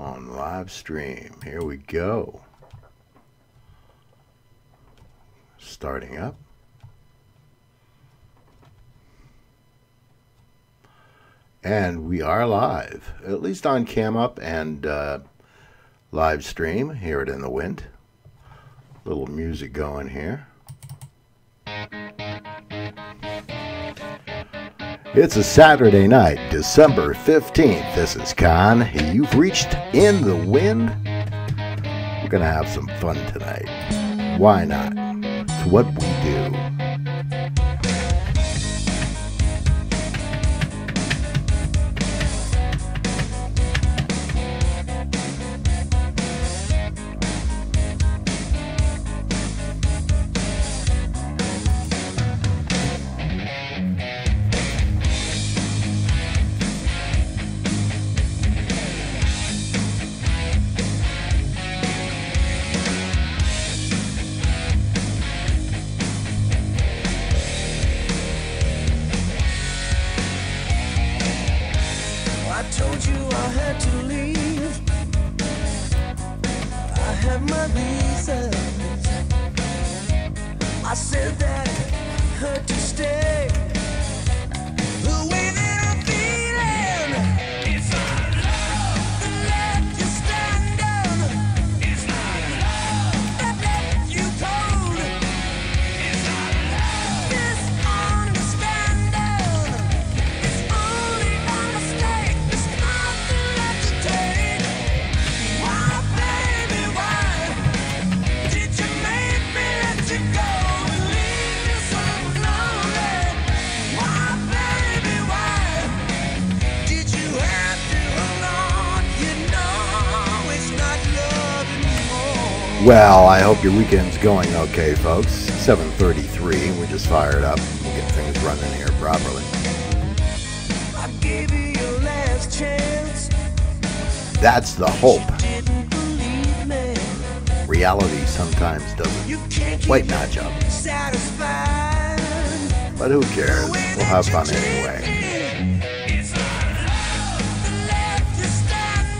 on live stream. Here we go. Starting up. And we are live, at least on Cam Up and live stream. Hear it in the wind. Little music going here. It's a Saturday night, December 15th. This is Kahn. You've reached In the Wind. We're going to have some fun tonight. Why not? It's what we do. Well, I hope your weekend's going okay, folks. 7:33, we just fired up. We'll get things running here properly. I gave you your last chance. That's the hope. Reality sometimes doesn't quite match up. But who cares? We'll have fun anyway.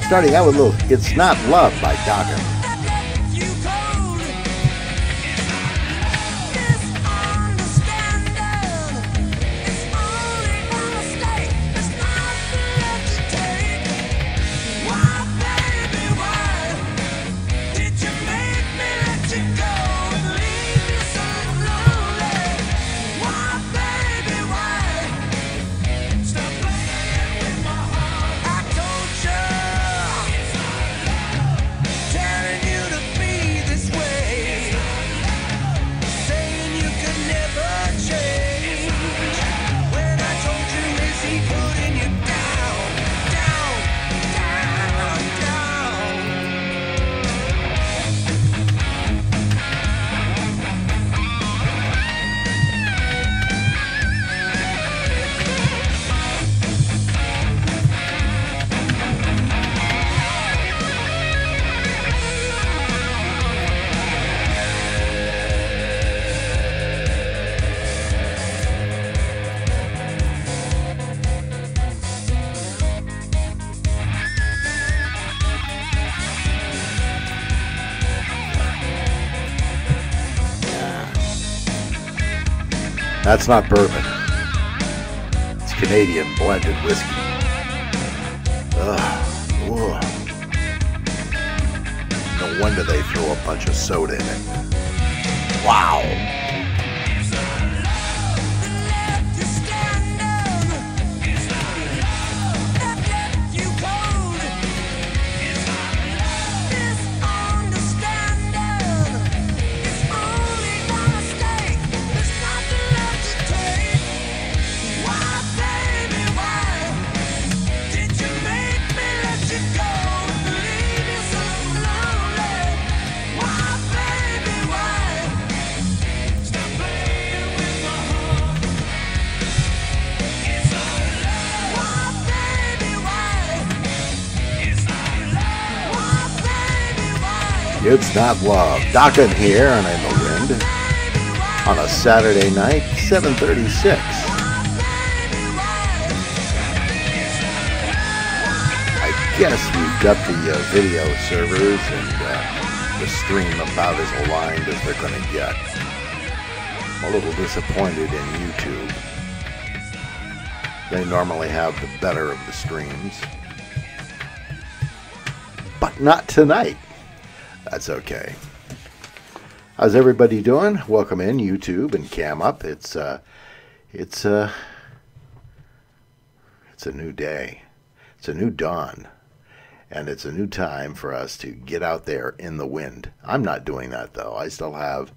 Starting out with a little It's Not Love by Kahn. That's not bourbon. It's Canadian blended whiskey. Whoa. No wonder they throw a bunch of soda in it. Wow. It's Not Love. Kahn here and In the Wind on a Saturday night, 7:36. I Yes, we've got the video servers and the stream about as aligned as they're going to get. I'm a little disappointed in YouTube. They normally have the better of the streams. But not tonight. That's okay. How's everybody doing? Welcome in, YouTube and Cam Up. It's a new day. It's a new dawn. And it's a new time for us to get out there in the wind. I'm not doing that, though. I still have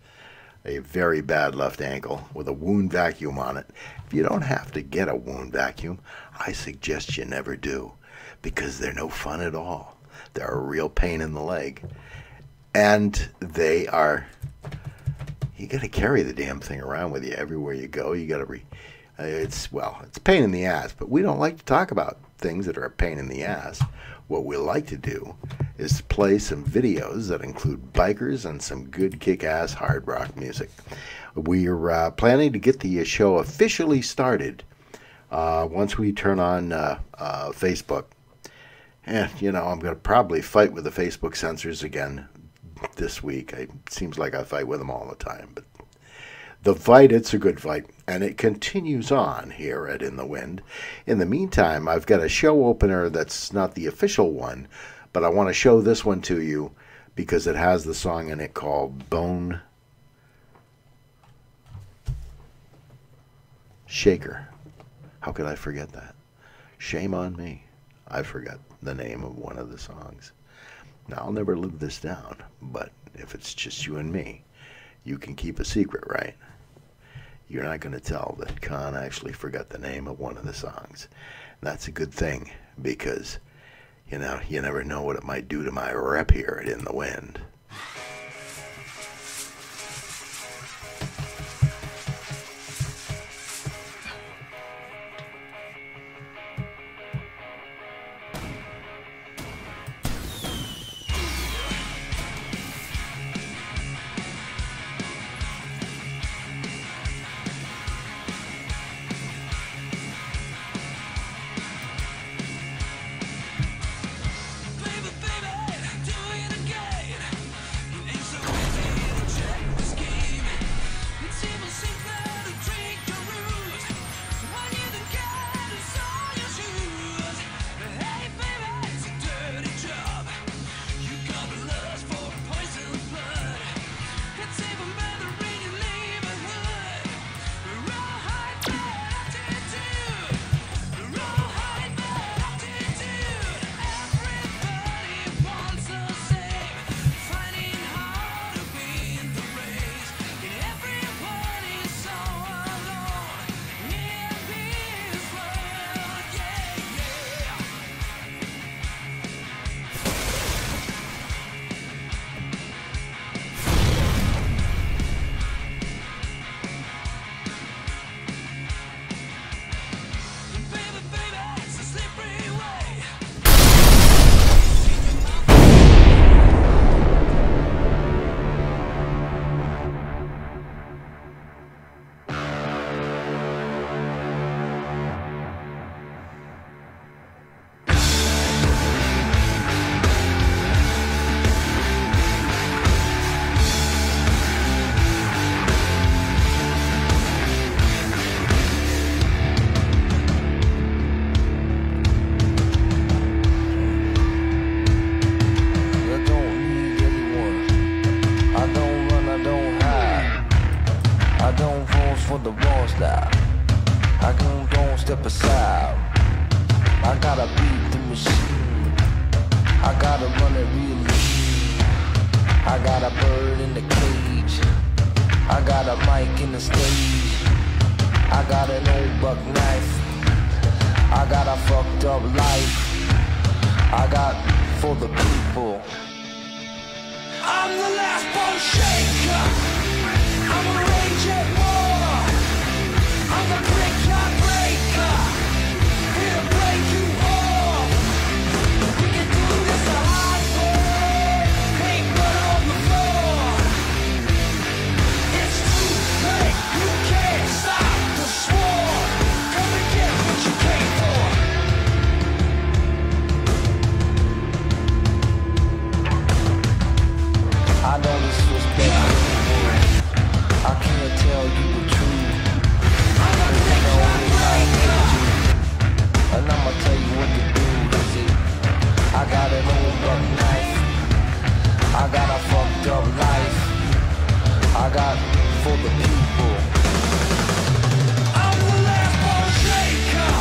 a very bad left ankle with a wound vacuum on it. If you don't have to get a wound vacuum, I suggest you never do, because they're no fun at all. They're a real pain in the leg. And they are, you got to carry the damn thing around with you everywhere you go. You got to it's a pain in the ass, but we don't like to talk about things that are a pain in the ass. What we like to do is play some videos that include bikers and some good kick-ass hard rock music. We're planning to get the show officially started once we turn on Facebook. And, you know, I'm going to probably fight with the Facebook censors again this week. It seems like I fight with them all the time, but the fight, it's a good fight, and it continues on here at In the Wind. In the meantime, I've got a show opener that's not the official one, but I want to show this one to you because it has the song in it called Bone Shaker. How could I forget that? Shame on me. I forgot the name of one of the songs. Now, I'll never live this down, but if it's just you and me, you can keep a secret, right? You're not going to tell that Kahn actually forgot the name of one of the songs. That's a good thing, because, you know, you never know what it might do to my rep here at In the Wind. the people. I'm the last ball shaker.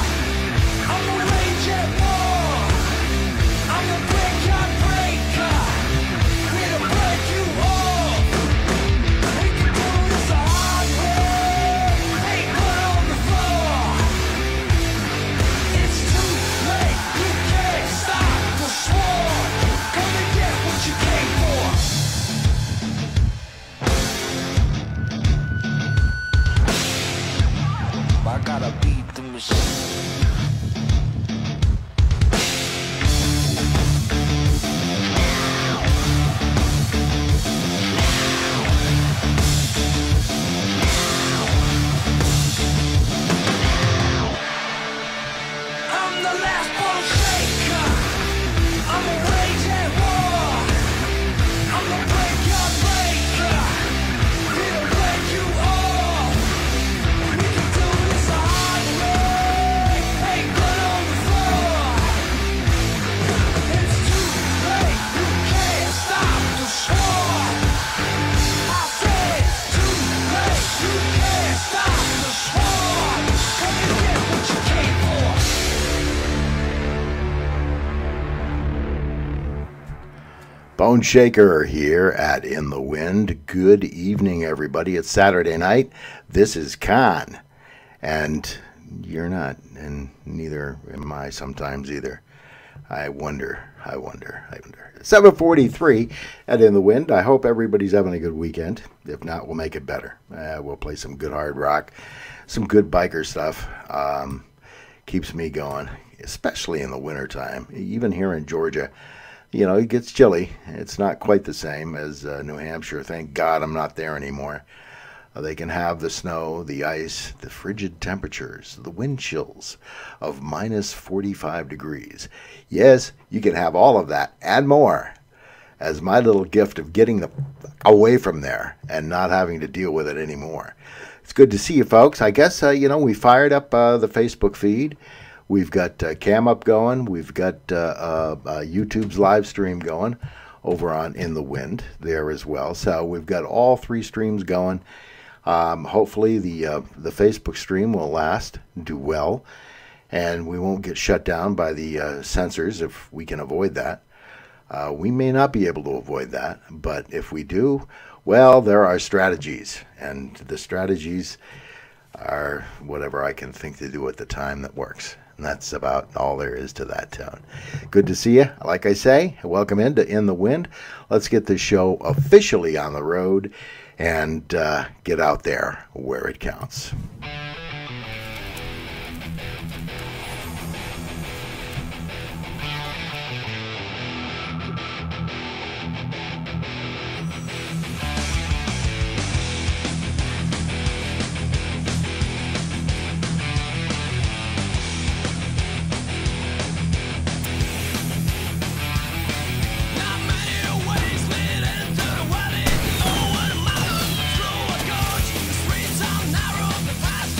I'm the rage at war. I'm the breakout breaker. Here to break you off. We can do this the hard way. Ain't blood on the floor. It's too late. You can't stop the swarm. Come and get what you came for. I gotta beat the machine. I'm the last ball shaker. I'm a rage at war. I'm the breakout breaker. Here to break you off. We can do this the hard way. Ain't blood on the floor. It's too late. You can't stop the swarm. I said it's too late. You can't stop the swarm. Come and get what you came for. Bone Shaker here at In the Wind. Good evening, everybody. It's Saturday night. This is Kahn. And you're not, and neither am I sometimes either. I wonder. 7:43 at In the Wind. I hope everybody's having a good weekend. If not, we'll make it better. We'll play some good hard rock, some good biker stuff. Keeps me going, especially in the wintertime. Even here in Georgia, you know, it gets chilly. It's not quite the same as New Hampshire. Thank God I'm not there anymore. They can have the snow, the ice, the frigid temperatures, the wind chills of minus 45 degrees. Yes, you can have all of that and more as my little gift of getting away from there and not having to deal with it anymore. It's good to see you, folks. I guess, we fired up the Facebook feed. We've got Cam Up going. We've got YouTube's live stream going over on In the Wind there as well. So we've got all three streams going. Hopefully the Facebook stream will last, do well, and we won't get shut down by the censors if we can avoid that. We may not be able to avoid that, but if we do, well, there are strategies, and the strategies are whatever I can think to do at the time that works. And that's about all there is to that tone. Good to see you. Like I say, welcome into In the Wind. Let's get this show officially on the road and get out there where it counts. Streets are narrow, the fast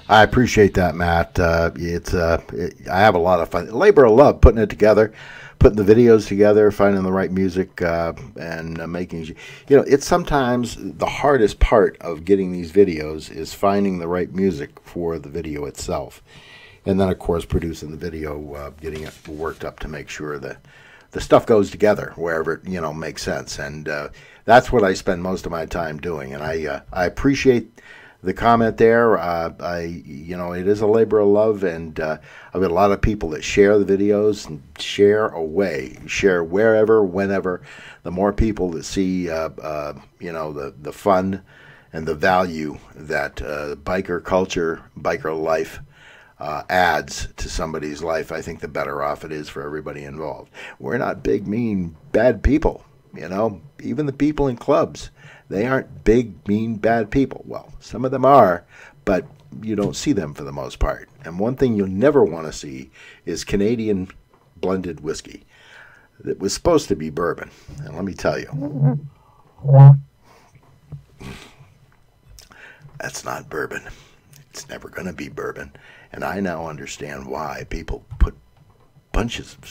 I appreciate that, Matt. I have a lot of fun. Labor of love putting it together, putting the videos together, finding the right music, and making. It's sometimes the hardest part of getting these videos is finding the right music for the video itself, and then of course producing the video, getting it worked up to make sure that the stuff goes together wherever it makes sense, and that's what I spend most of my time doing. And I appreciate the comment there. It is a labor of love, and I've got a lot of people that share the videos and share wherever, whenever. The more people that see, the fun and the value that biker culture, biker life adds to somebody's life, I think the better off it is for everybody involved. We're not big, mean, bad people. Even the people in clubs, they aren't big, mean, bad people. Well, some of them are, but you don't see them for the most part. And one thing you'll never want to see is Canadian blended whiskey. It was supposed to be bourbon. And let me tell you, that's not bourbon. It's never going to be bourbon. And I now understand why people put bunches of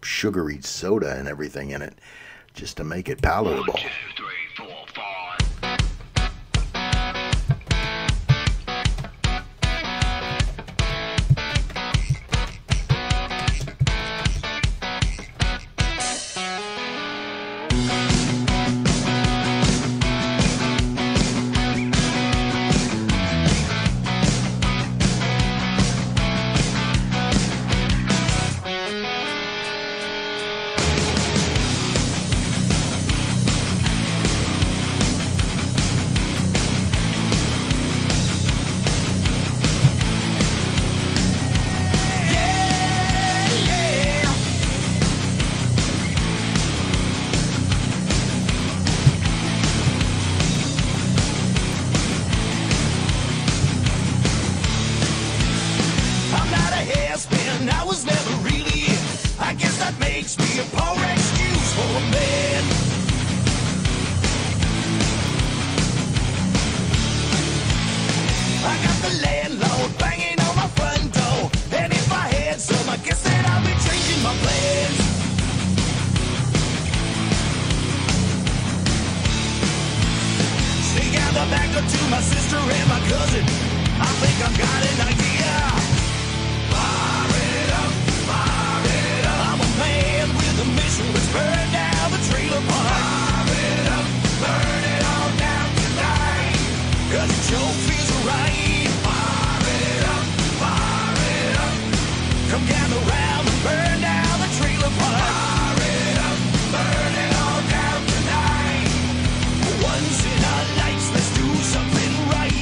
sugary soda and everything in it just to make it palatable. 1, 2, 3, 4, 5. I was never really in. I guess that makes me a poor excuse for a man. I got the landlord banging on my front door, and if I had some, I guess that I'd be changing my plans. Sneak out the back door to my sister and my cousin. I think I've got an idea. I'm a man with a mission. Let's burn down the trailer park. Fire it up, burn it all down tonight. 'Cause the joke feels right. Fire it up, come gather round and burn down the trailer park. Fire it up, burn it all down tonight. Once in our lives, let's do something right.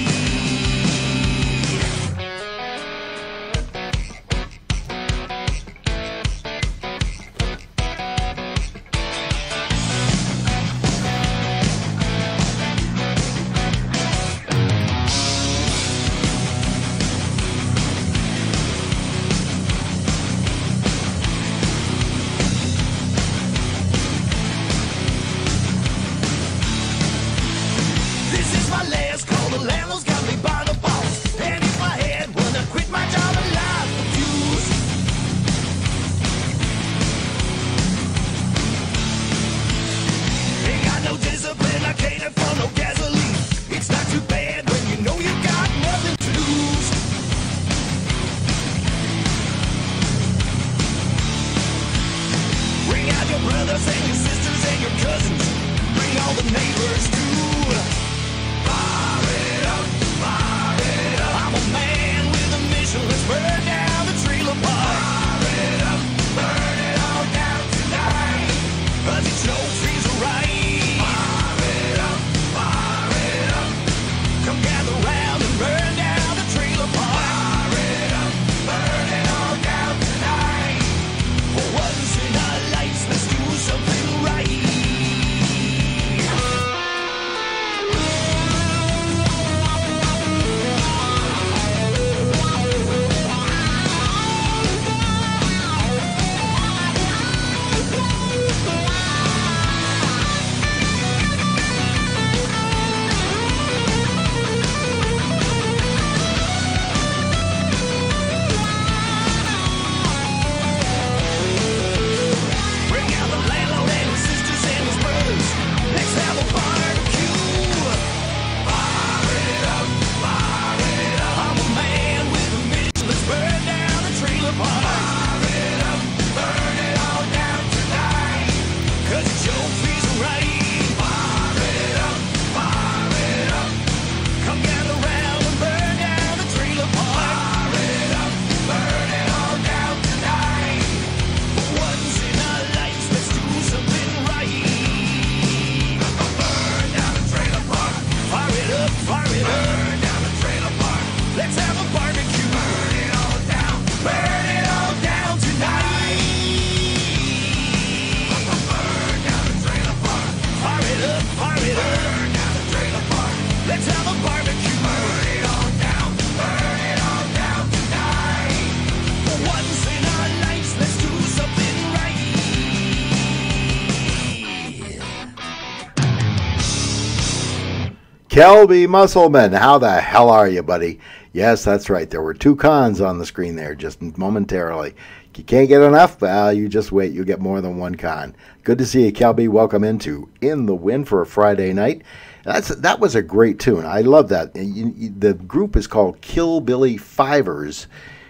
Kelby Musselman, how the hell are you, buddy? Yes, that's right. There were two Kahns on the screen there just momentarily. You can't get enough? Well, you just wait. You'll get more than one Kahn. Good to see you, Kelby. Welcome into In the Wind for a Friday night. That was a great tune. I love that. The group is called Kill Billy Fivers,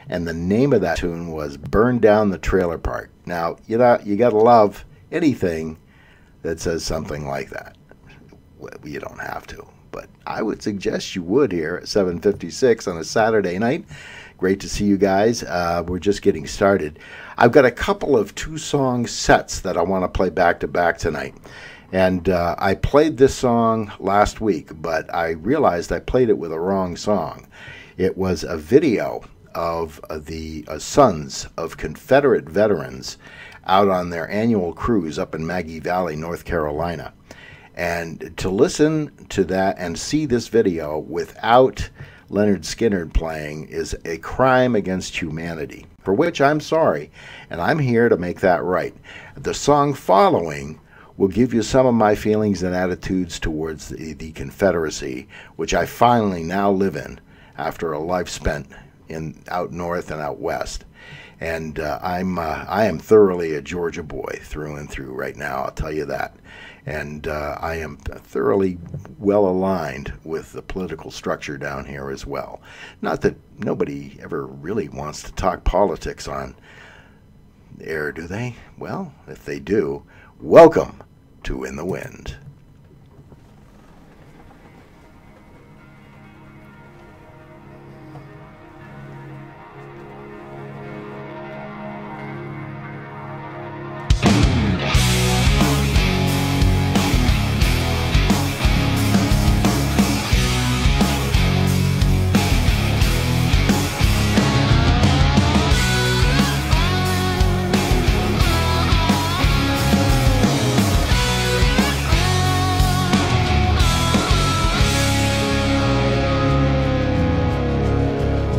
and the name of that tune was Burn Down the Trailer Park. Now, you got to love anything that says something like that. Well, you don't have to, but I would suggest you would here at 7:56 on a Saturday night. Great to see you guys. We're just getting started. I've got a couple of two-song sets that I want to play back-to-back tonight. And I played this song last week, but I realized I played it with a wrong song. It was a video of the sons of Confederate veterans out on their annual cruise up in Maggie Valley, North Carolina. And to listen to that and see this video without Leonard Skinner playing is a crime against humanity, for which I'm sorry, and I'm here to make that right. The song following will give you some of my feelings and attitudes towards the Confederacy, which I finally now live in after a life spent out north and out west. And I am thoroughly a Georgia boy through and through right now, I'll tell you that. And I am thoroughly well aligned with the political structure down here as well. Not that nobody ever really wants to talk politics on air, do they? Well, if they do, welcome to In the Wind.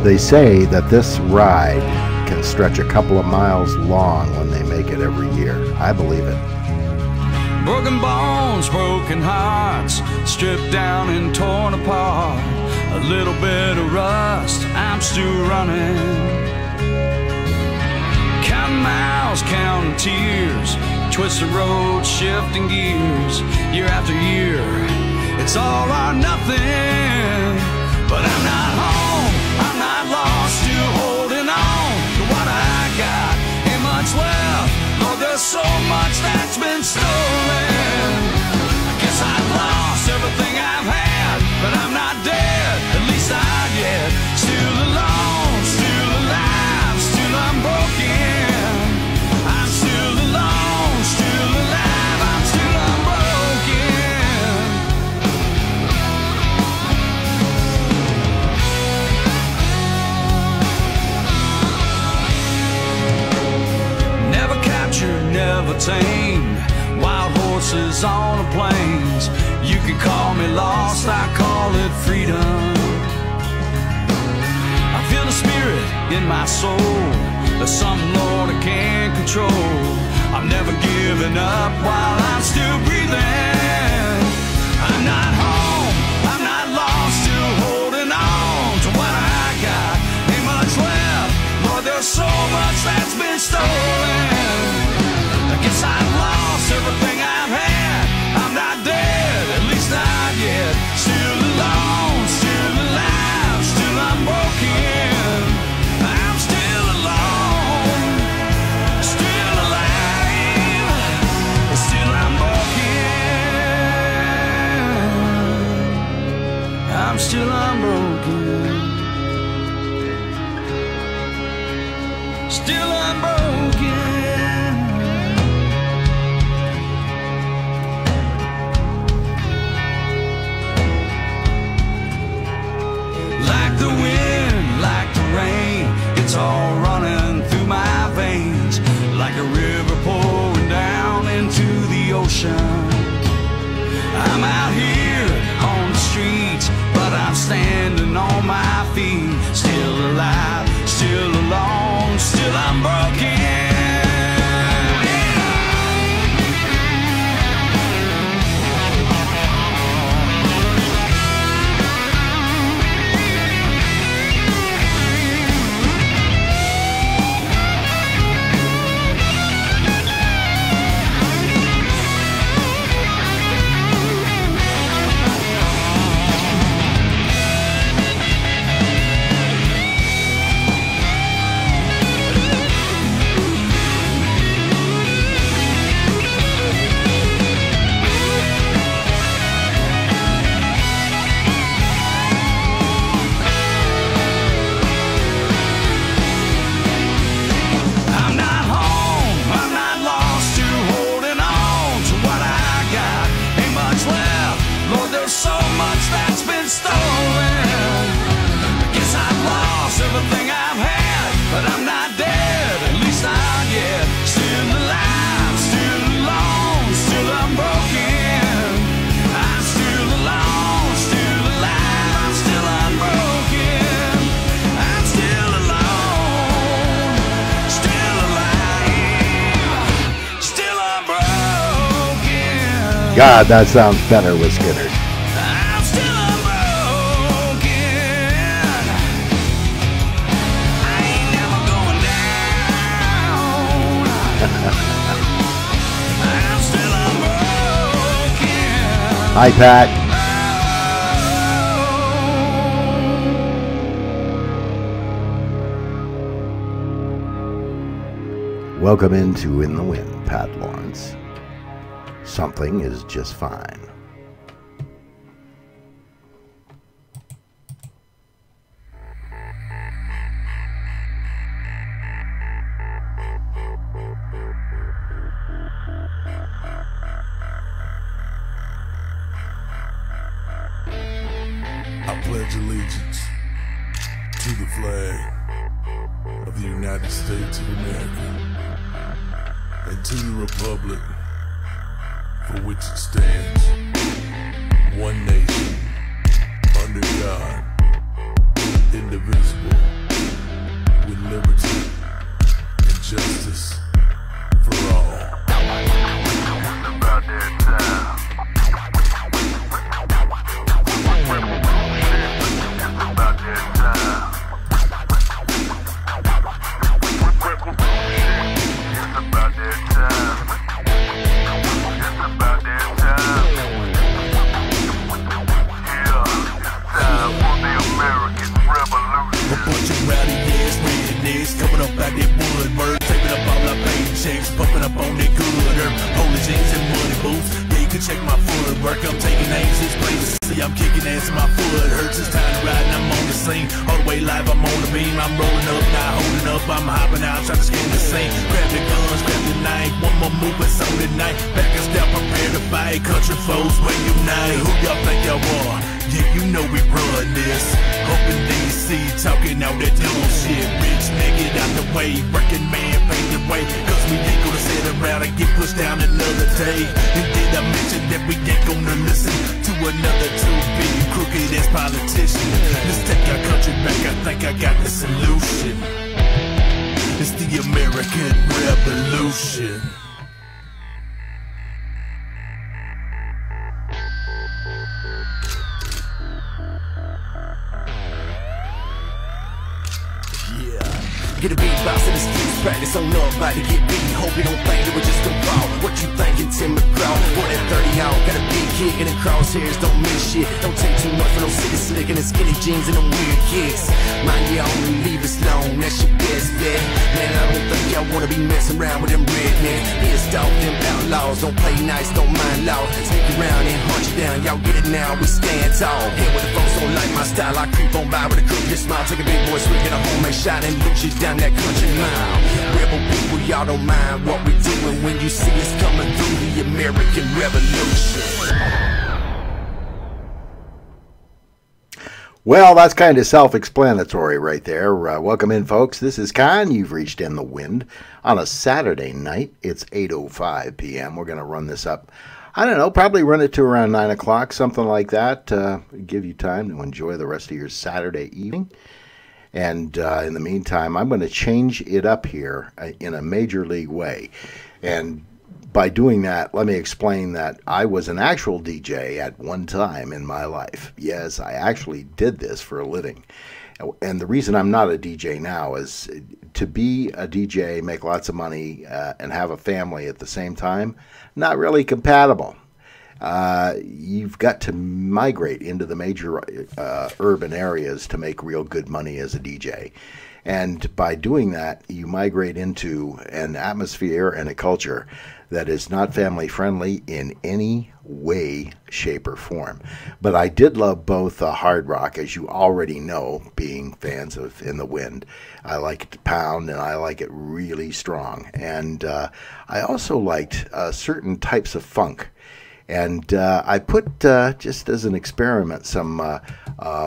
They say that this ride can stretch a couple of miles long when they make it every year. I believe it. Broken bones, broken hearts, stripped down and torn apart. A little bit of rust, I'm still running. Counting miles, counting tears, twisted roads, shifting gears. Year after year, it's all or nothing. But I'm not home, I'm not lost, still holding on to what I got. Ain't much left, Lord, there's so much that's been stolen. I guess I've lost everything I've had, but I'm not dead, at least not yet. Still alone, still alive, still unbroken. I'm still alone, still alive, I'm still unbroken. Never tamed, wild horses on the plains. You can call me lost, I call it freedom. I feel the spirit in my soul, there's something, Lord, I can't control. I'm never giving up while I'm still breathing. I'm not home, I'm not lost, still holding on to what I got. Ain't much left, Lord, there's so much that's been stolen. I guess I've lost everything I've had. I'm not dead, at least not yet. Still alone, still alive, still unbroken. I'm still alone, still alive, still unbroken. I'm still unbroken, still unbroken. The wind, like the rain, it's all running through my veins, like a river pouring down into the ocean. I'm out here on the streets, but I'm standing on my feet, still alive, still alone, still unbroken. God, that sounds better with Skinner. I'm still unbroken. I ain't never going down. I'm still unbroken. Hi, Pat. Welcome into In the Wind, Pat Lawrence. Something is just fine. I pledge allegiance to the flag of the United States of America and to the republic for which it stands, one nation, under God, indivisible, with liberty and justice for all. About that time. About that time. It's about that time. It's about that time. Yeah, it's time for the American Revolution. A bunch of rowdy ass rednecks coming up out that woodwork, taping up all our paychecks, pumping up on that good herb, holy jeans and muddy boots. Yeah, you can check my footwork. I'm taking names, it's plain to see. I'm kicking ass and my foot hurts. It's time to ride and I'm on the scene. All the way live, I'm on the beam. I'm rolling up, not holding up. I'm hopping out, trying to scan the scene. Grab the guns, grab the knife. One more move, it's on the night. Back and step, prepare to fight. Country foes, where unite. Who y'all think y'all are? Yeah, you know we run this. Up in DC, talking all that dumb shit. Rich nigga, get out the way. Working man, pave the way. Cause we ain't gonna sit around and get pushed down another day. And did I mention that we ain't gonna listen to another too big crooked ass politician? Let's take our country back, I think I got the solution. It's the American Revolution. Get a beatbox in the streets, practice on nobody get beat. Hope you don't think it was just a fall. What you thinking, Tim McGraw? More than 30 out, got a big kick and the crosshairs don't miss shit. Don't take too much for no city slick and the skinny jeans and them weird kicks. Mind your own and leave us alone, that's your best bet. Man, I don't think y'all wanna be messing around with them rednecks. Pissed off them outlaws, don't play nice, don't mind law. Stick around and hunt you down, y'all get it now, we stand tall. Here with the folks don't like my style, I creep on by with a crooked smile. Take a big boy swing, get a homemade shot and loot you down that country mile. Rebel people, y'all don't mind what we doing when you see us coming through the American Revolution. Well, that's kind of self-explanatory right there. Welcome in, folks. This is Kahn. You've reached In the Wind on a Saturday night. It's 8:05 p.m. We're going to run this up, I don't know, probably run it to around 9 o'clock, something like that. Give you time to enjoy the rest of your Saturday evening. And in the meantime, I'm going to change it up here in a major league way. And by doing that, let me explain that I was an actual DJ at one time in my life. Yes, I actually did this for a living. And the reason I'm not a DJ now is to be a DJ, make lots of money, and have a family at the same time, not really compatible. You've got to migrate into the major urban areas to make real good money as a DJ. And by doing that, you migrate into an atmosphere and a culture that is not family friendly in any way, shape, or form. But I did love both hard rock, as you already know, being fans of In the Wind. I like it to pound, and I like it really strong. And I also liked certain types of funk. And I put, just as an experiment, some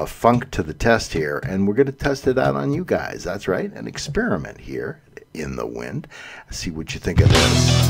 funk to the test here, and we're going to test it out on you guys. That's right, an experiment here In the Wind. See what you think of this.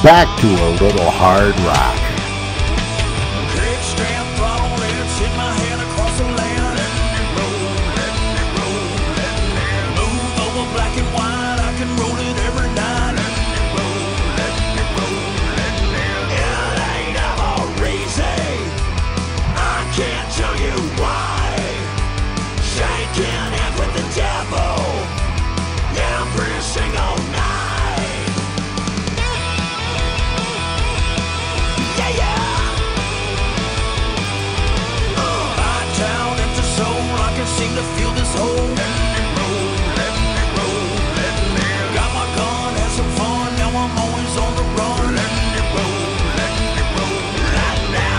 back to a little hard rock. Kickstand throttle, let's hit my head across the land. Let it roll, let it roll, let it roll. Move over black and white, I can roll it every night. Let it roll, let it roll, let it roll. It ain't ever easy, I can't tell you why. Shaking hands with the devil every single night. Yeah, yeah. High town, empty soul, I can seem to feel this hole. Let it roll, let it roll, let it roll. Got my gun, had some fun, now I'm always on the run. Let it roll, let it roll, let it roll.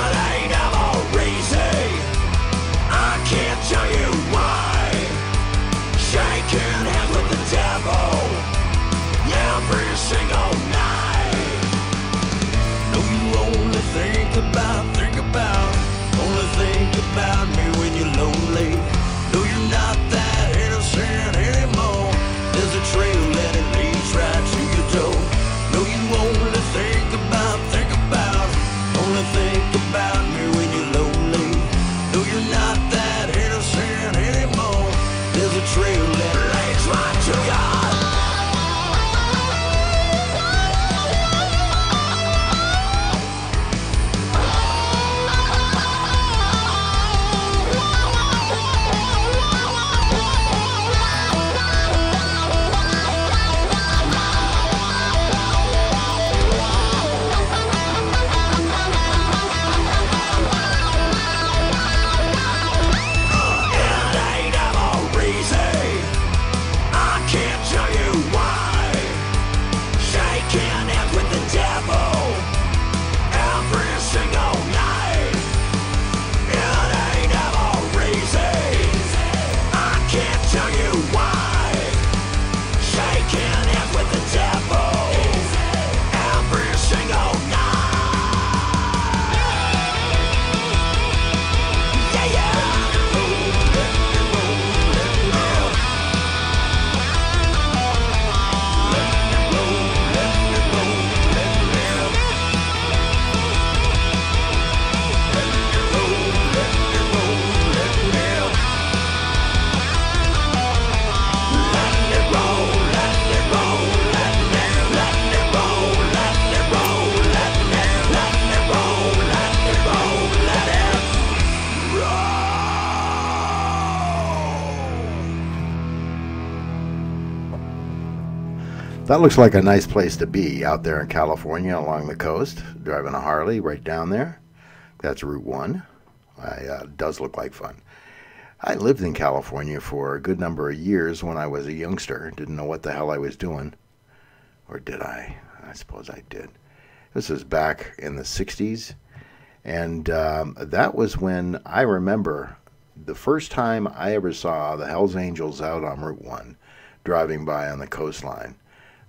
It ain't ever easy, I can't tell you why. Shaking hands with the devil every single night. No, you only think about, only think about me when you're lonely. No, you're not that innocent anymore. There's a trail and it leads right to your door. No, you only think about, only think about me when you're lonely. No, you're not that innocent anymore. There's a trail that leads right to your That looks like a nice place to be out there in California along the coast, driving a Harley right down there. That's Route 1. Does look like fun. I lived in California for a good number of years when I was a youngster. Didn't know what the hell I was doing. Or did I? I suppose I did. This was back in the 60s. And that was when I remember the first time I ever saw the Hells Angels out on Route 1 driving by on the coastline.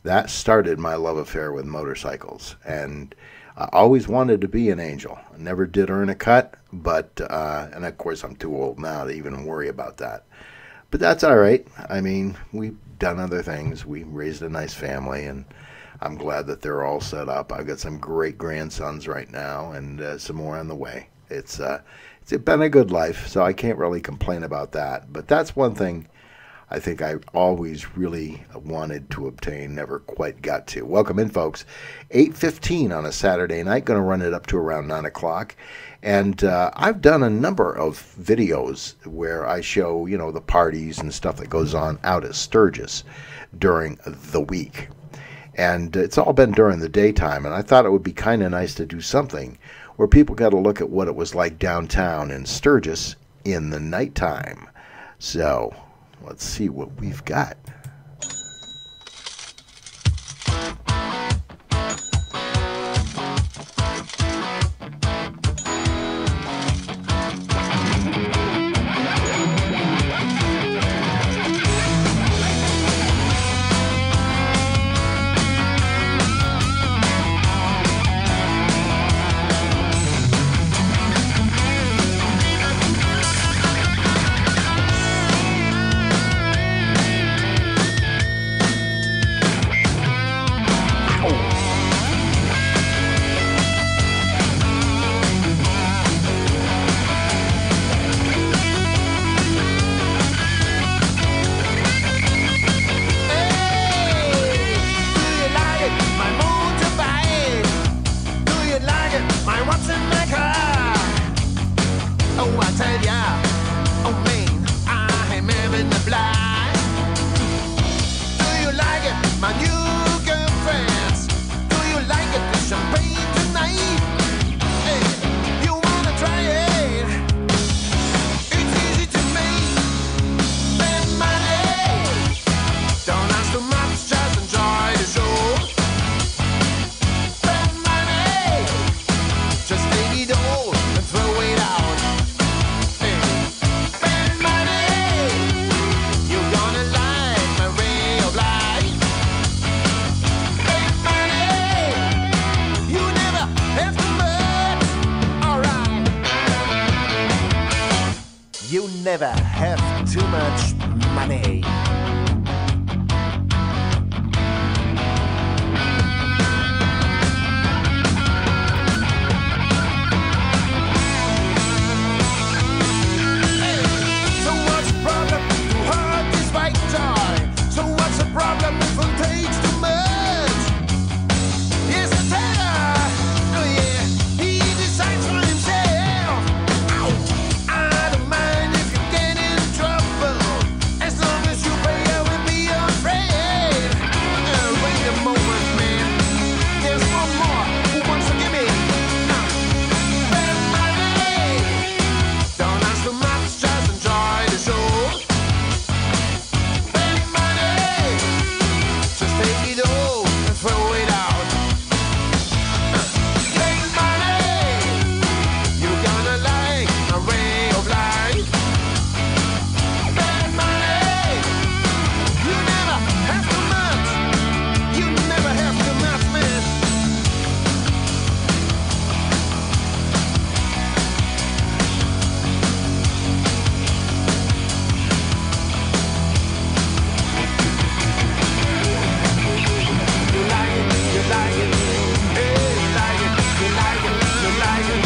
That started my love affair with motorcycles, and I always wanted to be an angel. I never did earn a cut, but, and of course I'm too old now to even worry about that. But that's all right. I mean, we've done other things. We raised a nice family, and I'm glad that they're all set up. I've got some great grandsons right now, and some more on the way. It's been a good life, so I can't really complain about that. But that's one thing I think I always really wanted to obtain, never quite got to. Welcome in, folks. 8:15 on a Saturday night. Going to run it up to around 9 o'clock. And I've done a number of videos where I show, you know, the parties and stuff that goes on out at Sturgis during the week. And it's all been during the daytime. And I thought it would be kind of nice to do something where people got to look at what it was like downtown in Sturgis in the nighttime. So let's see what we've got. never have too much money. So what's the problem? Too hard is fight joy. So what's the problem if it takes too much? Here's a tailor. Oh yeah, he decides for himself. I don't mind if you get in trouble, as long as you pay, I will be afraid. Wait a moment, man. There's one more who wants to give me bad money. Don't ask too much, just enjoy the show. Bad money, just take it all and throw it out. Bad money, you're gonna like my way of life. Bad money, you never have too much. You never have too much, man. You like it, you like it, hey, you like it, you like it, you like it.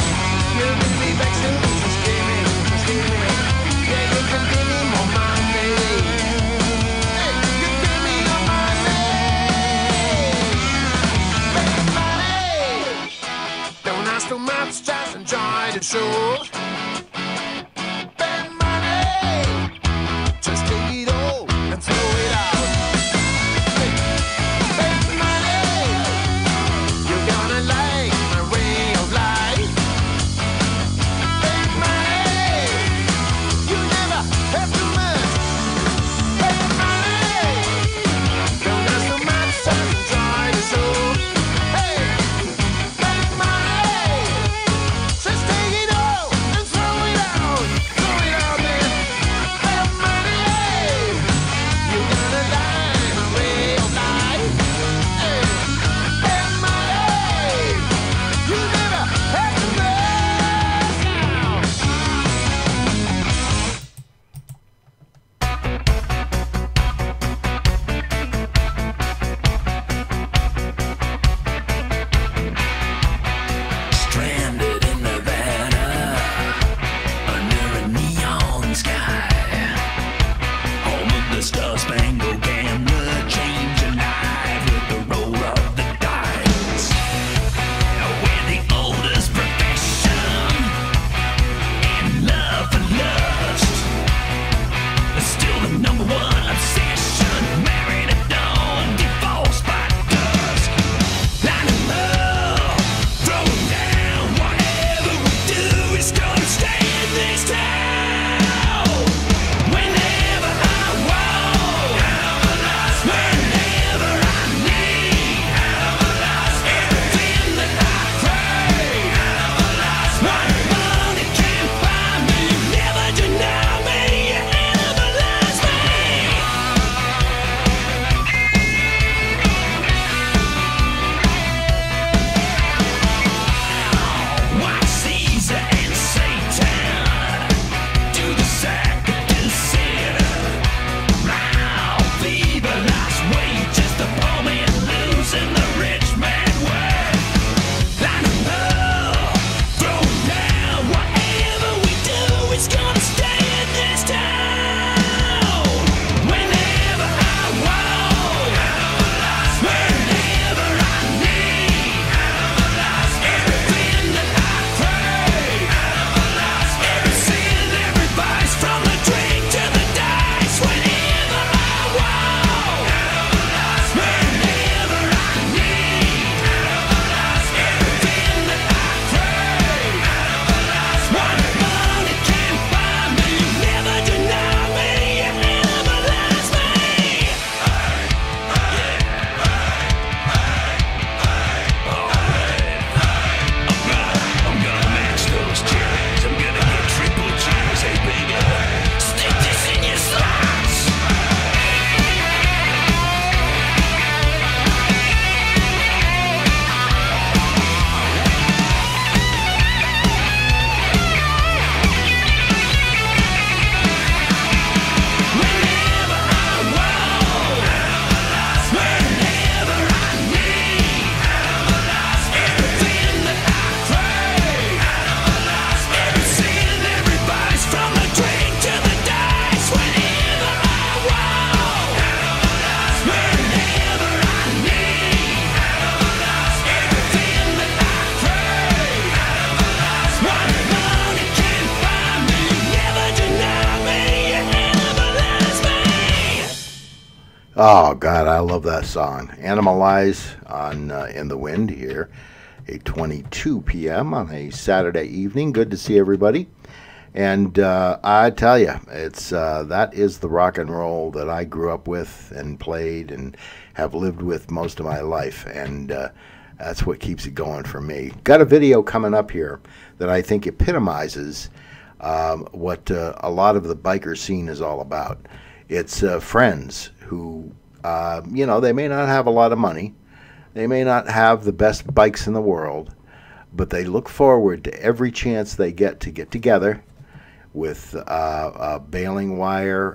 You give me back soon, just give me, just give me. Yeah, you can give me more money. Hey, you give me your money. Bad money. Don't ask too much, just enjoy the show. Bad money. Just take it all and throw it out. Bad money, you're gonna like my way of life. Bad money, you never have too much. Bad money, don't ask too much, just enjoy the show. Hey, bad money, just take it all and throw Oh God, I love that song. Animalize on In the Wind here, 8:22 p.m. on a Saturday evening. Good to see everybody. And I tell you, it's that is the rock and roll that I grew up with and played and have lived with most of my life, and that's what keeps it going for me. Got a video coming up here that I think epitomizes what a lot of the biker scene is all about. It's friends who, they may not have a lot of money, they may not have the best bikes in the world, but they look forward to every chance they get to get together with baling wire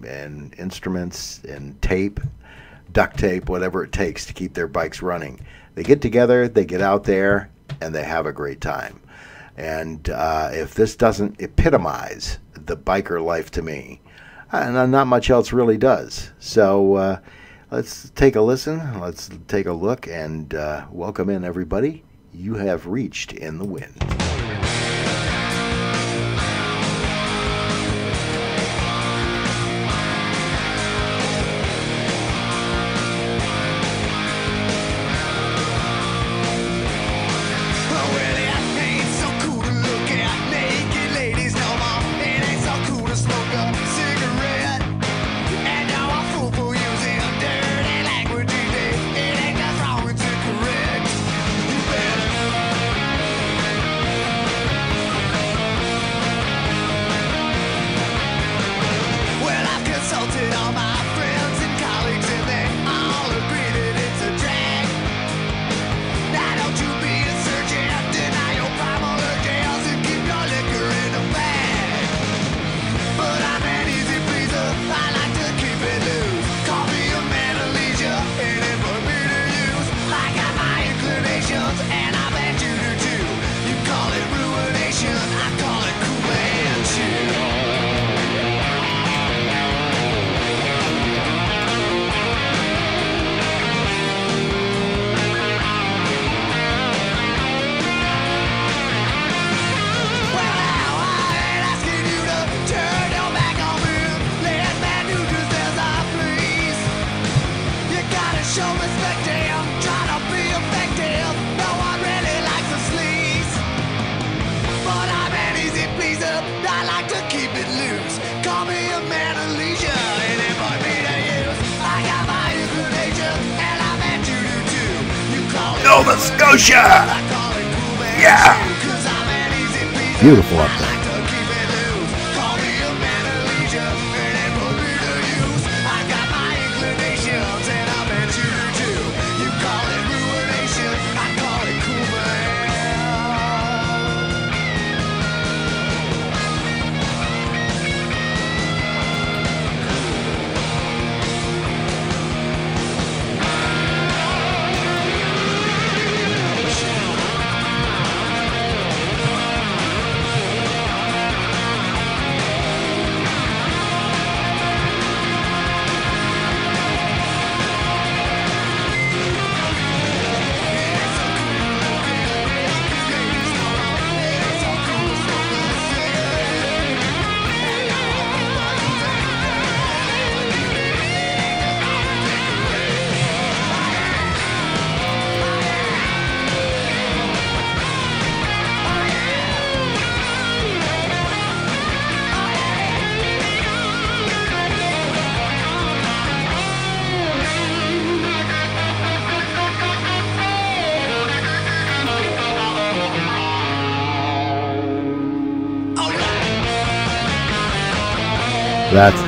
and instruments and tape, duct tape, whatever it takes to keep their bikes running. They get together, they get out there, and they have a great time. And if this doesn't epitomize the biker life to me, and not much else really does. So let's take a listen, let's take a look, and welcome in everybody. You have reached In the Wind. Nova Scotia! Yeah! Beautiful up there.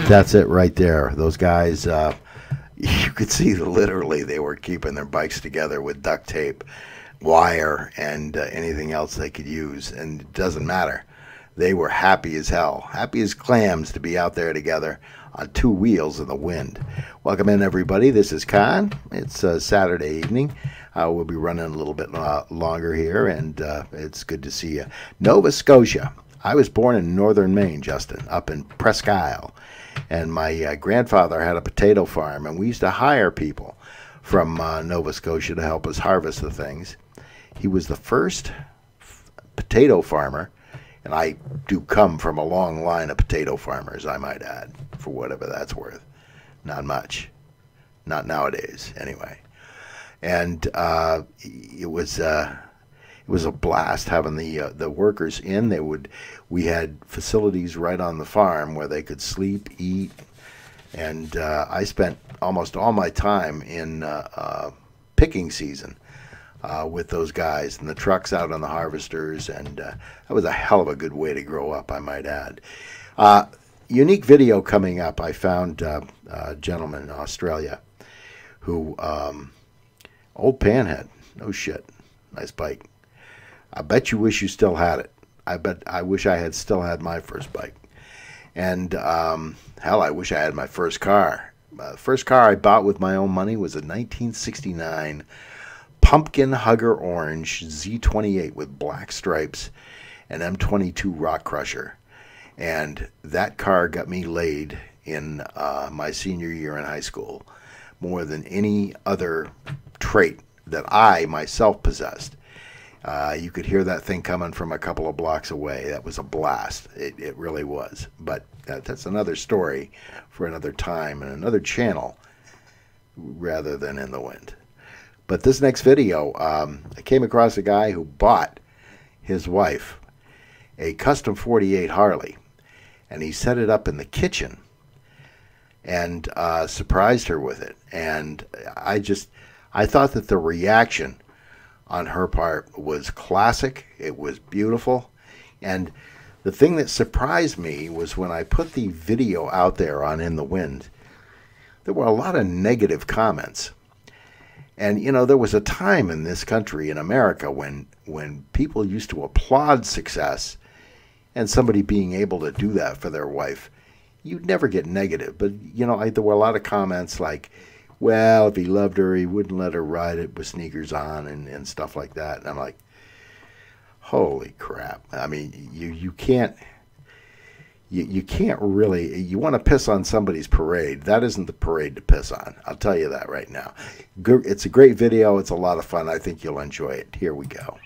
That's it right there. Those guys, you could see literally they were keeping their bikes together with duct tape, wire, and anything else they could use. And it doesn't matter. They were happy as hell, happy as clams to be out there together on two wheels in the wind. Welcome in, everybody. This is Kahn. It's Saturday evening. We'll be running a little bit longer here, and it's good to see you. Nova Scotia. I was born in northern Maine, Justin, up in Presque Isle. And my grandfather had a potato farm, and we used to hire people from Nova Scotia to help us harvest the things. He was the first potato farmer, and I do come from a long line of potato farmers, I might add, for whatever that's worth. Not much. not nowadays anyway. And it was a blast having the workers in. We had facilities right on the farm where they could sleep, eat, and I spent almost all my time in picking season with those guys and the trucks out on the harvesters, and that was a hell of a good way to grow up, I might add. Unique video coming up. I found a gentleman in Australia who, old panhead, no shit, nice bike. I bet you wish you still had it. I wish I had still had my first bike. And hell, I wish I had my first car. The first car I bought with my own money was a 1969 Pumpkin Hugger Orange Z28 with black stripes and M22 Rock Crusher. And that car got me laid in my senior year in high school more than any other trait that I myself possessed. You could hear that thing coming from a couple of blocks away. That was a blast. It really was. But that's another story for another time and another channel rather than In the Wind. But this next video, I came across a guy who bought his wife a custom 48 Harley, and he set it up in the kitchen and surprised her with it. And I thought that the reaction on her part was classic. It was beautiful. And the thing that surprised me was when I put the video out there on In the Wind, there were a lot of negative comments. And, you know, there was a time in this country, in America, when people used to applaud success and somebody being able to do that for their wife. You'd never get negative. But, you know, there were a lot of comments like, well, if he loved her, he wouldn't let her ride it with sneakers on and stuff like that. And I'm like, holy crap. I mean, you can't really, you want to piss on somebody's parade. That isn't the parade to piss on. I'll tell you that right now. It's a great video. It's a lot of fun. I think you'll enjoy it. Here we go.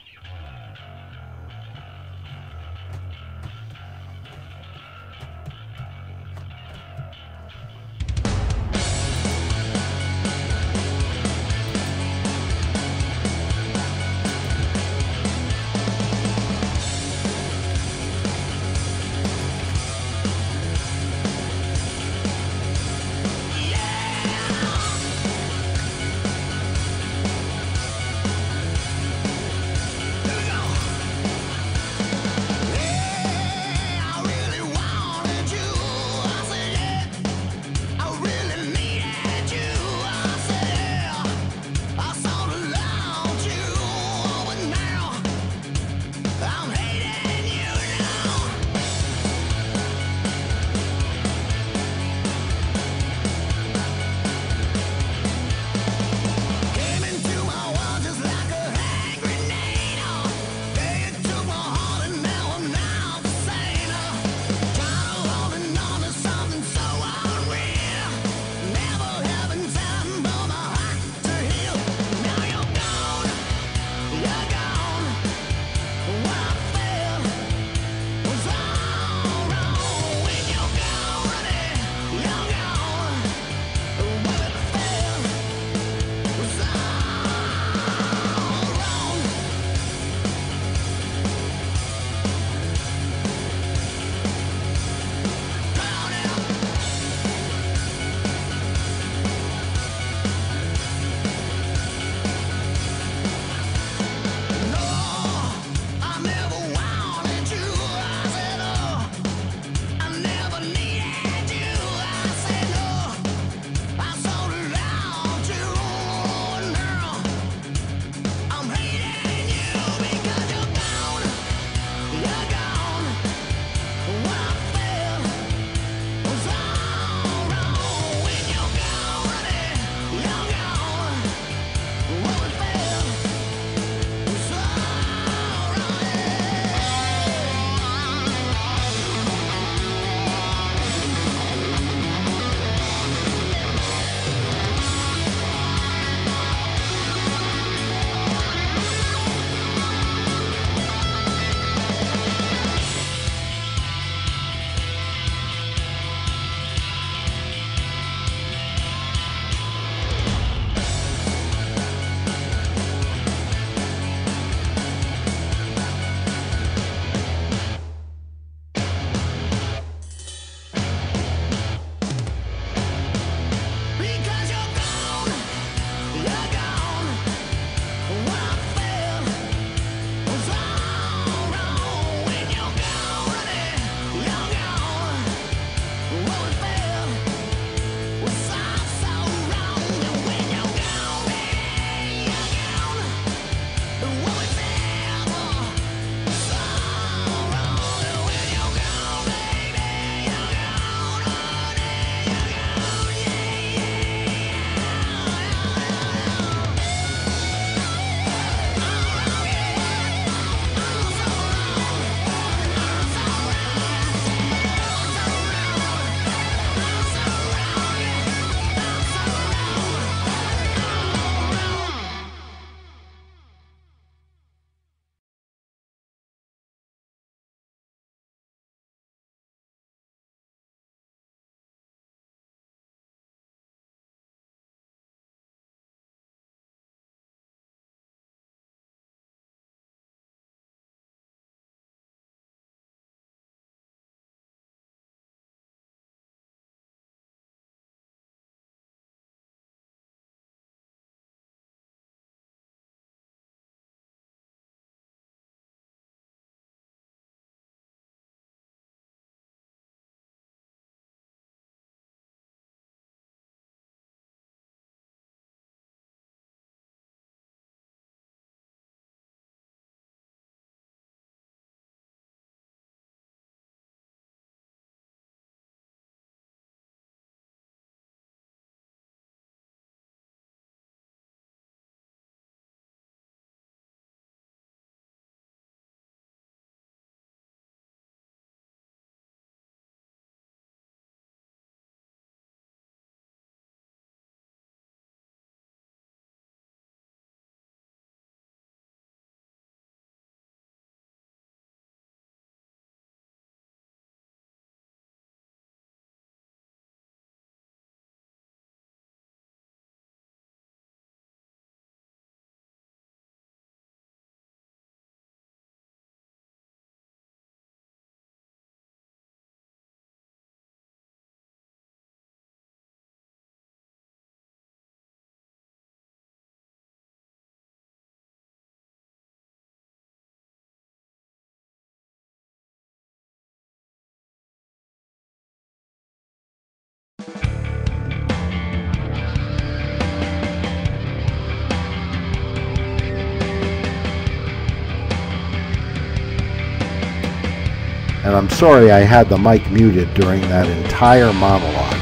And I'm sorry I had the mic muted during that entire monologue.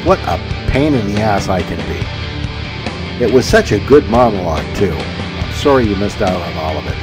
What a pain in the ass I can be. It was such a good monologue, too. I'm sorry you missed out on all of it.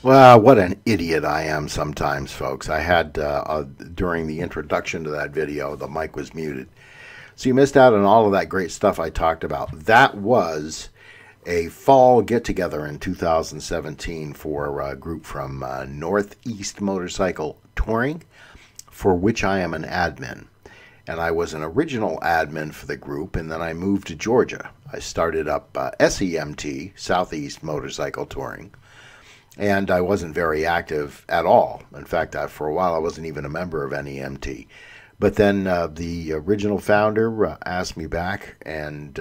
Well, what an idiot I am sometimes, folks. I had, during the introduction to that video, the mic was muted. So you missed out on all of that great stuff I talked about. That was a fall get-together in 2017 for a group from Northeast Motorcycle Touring, for which I am an admin. And I was an original admin for the group, and then I moved to Georgia. I started up SEMT, Southeast Motorcycle Touring. And I wasn't very active at all. In fact, for a while I wasn't even a member of NEMT. But then the original founder asked me back, and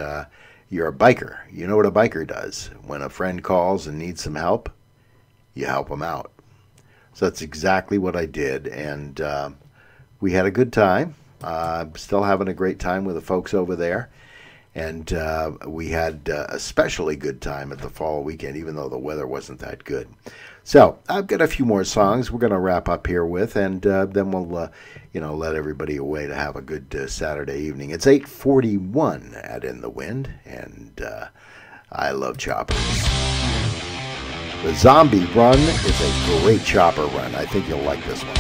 you're a biker. You know what a biker does. When a friend calls and needs some help, you help them out. So that's exactly what I did, and we had a good time. Still having a great time with the folks over there. And we had a especially good time at the fall weekend, even though the weather wasn't that good. So I've got a few more songs we're going to wrap up here with, and then we'll, let everybody away to have a good Saturday evening. It's 8:41 at In the Wind, and I love choppers. The Zombie Run is a great chopper run. I think you'll like this one.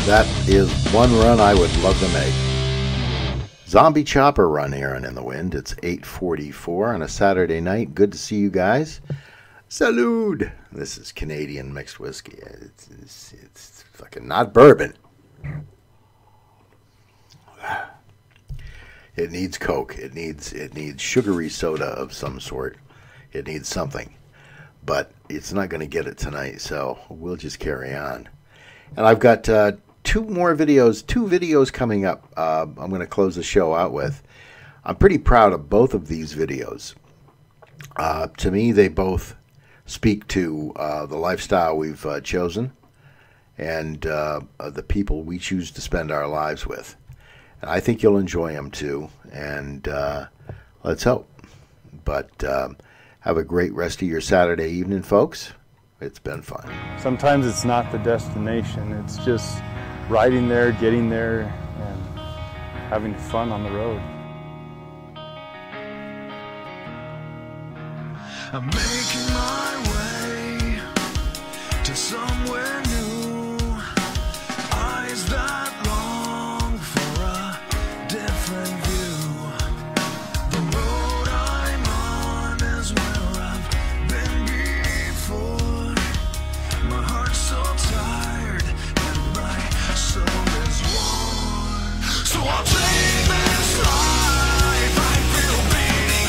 That is one run I would love to make. Zombie Chopper Run here on In the Wind. It's 8:44 on a Saturday night. Good to see you guys. Salud! This is Canadian mixed whiskey. It's fucking not bourbon. It needs Coke. It needs sugary soda of some sort. It needs something. But it's not going to get it tonight, so we'll just carry on. And I've got two videos coming up. I'm going to close the show out with. I'm pretty proud of both of these videos. To me, they both speak to the lifestyle we've chosen and the people we choose to spend our lives with. And I think you'll enjoy them too. And let's hope. But have a great rest of your Saturday evening, folks. It's been fun. Sometimes it's not the destination. It's just riding there, getting there, and having fun on the road. I'm making my way to somewhere new. Eyes that long for a different view. The road I'm on is where I've been before. My heart's so tired and my soul is worn. So I'll take this life I feel beating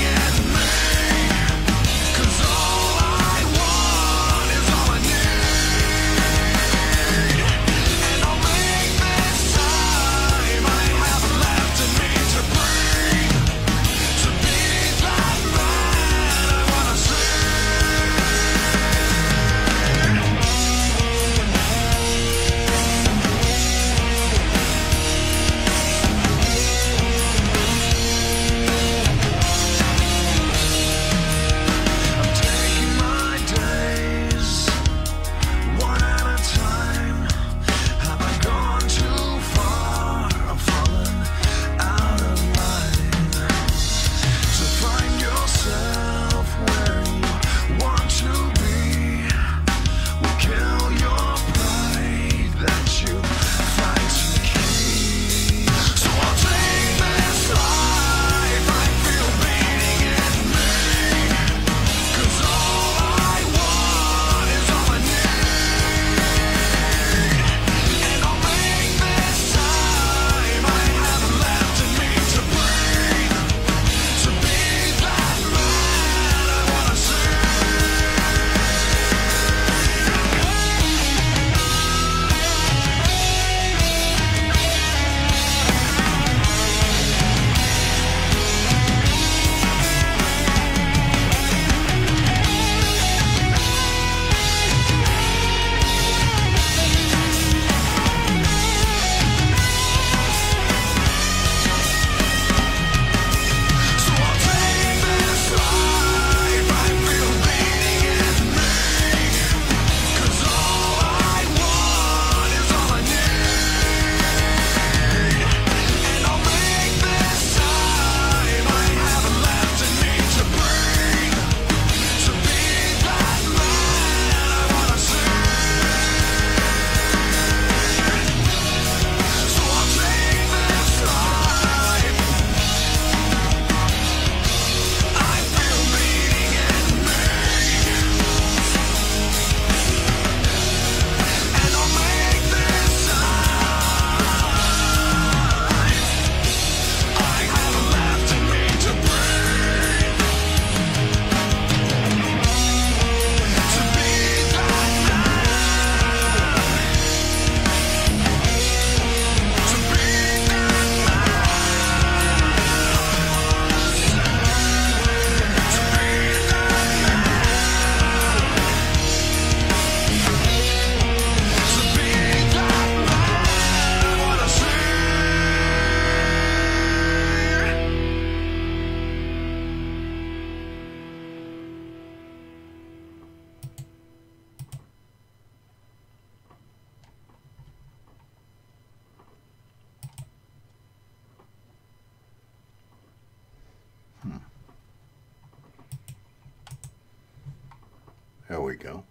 There we go.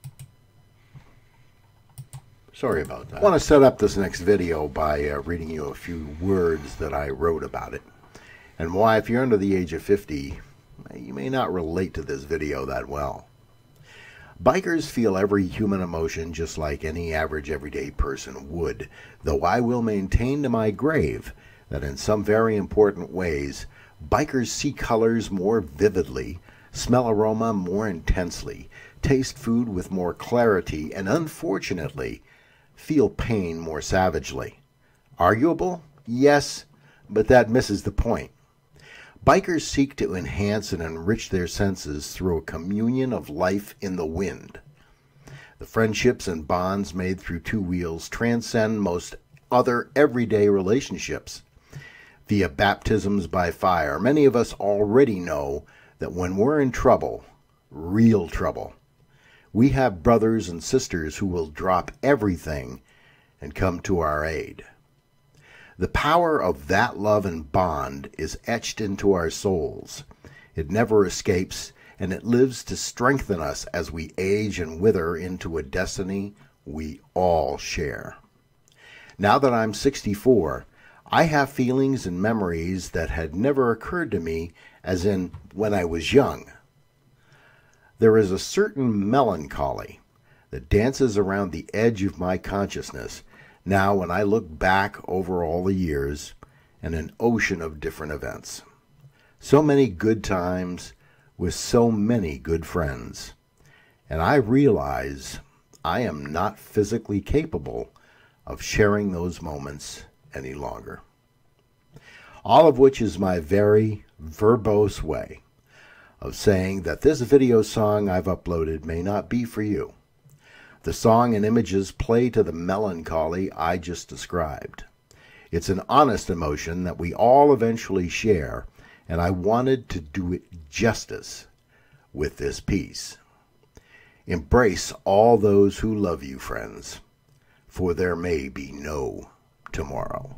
Sorry about that. I want to set up this next video by reading you a few words that I wrote about it, and why, if you're under the age of 50, you may not relate to this video that well. Bikers feel every human emotion just like any average everyday person would, though I will maintain to my grave that in some very important ways, bikers see colors more vividly, smell aroma more intensely, taste food with more clarity, and unfortunately, feel pain more savagely. Arguable? Yes, but that misses the point. Bikers seek to enhance and enrich their senses through a communion of life in the wind. The friendships and bonds made through two wheels transcend most other everyday relationships. Via baptisms by fire, many of us already know that when we're in trouble, real trouble, we have brothers and sisters who will drop everything and come to our aid. The power of that love and bond is etched into our souls. It never escapes, and it lives to strengthen us as we age and wither into a destiny we all share. Now that I'm 64, I have feelings and memories that had never occurred to me as in when I was young. There is a certain melancholy that dances around the edge of my consciousness now when I look back over all the years and an ocean of different events. So many good times with so many good friends. And I realize I am not physically capable of sharing those moments any longer. All of which is my very verbose way of saying that this video song I've uploaded may not be for you. The song and images play to the melancholy I just described. It's an honest emotion that we all eventually share, and I wanted to do it justice with this piece. Embrace all those who love you, friends, for there may be no tomorrow.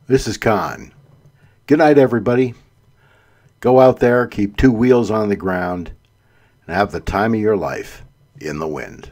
This is Kahn. Good night, everybody. Go out there, keep two wheels on the ground, and have the time of your life in the wind.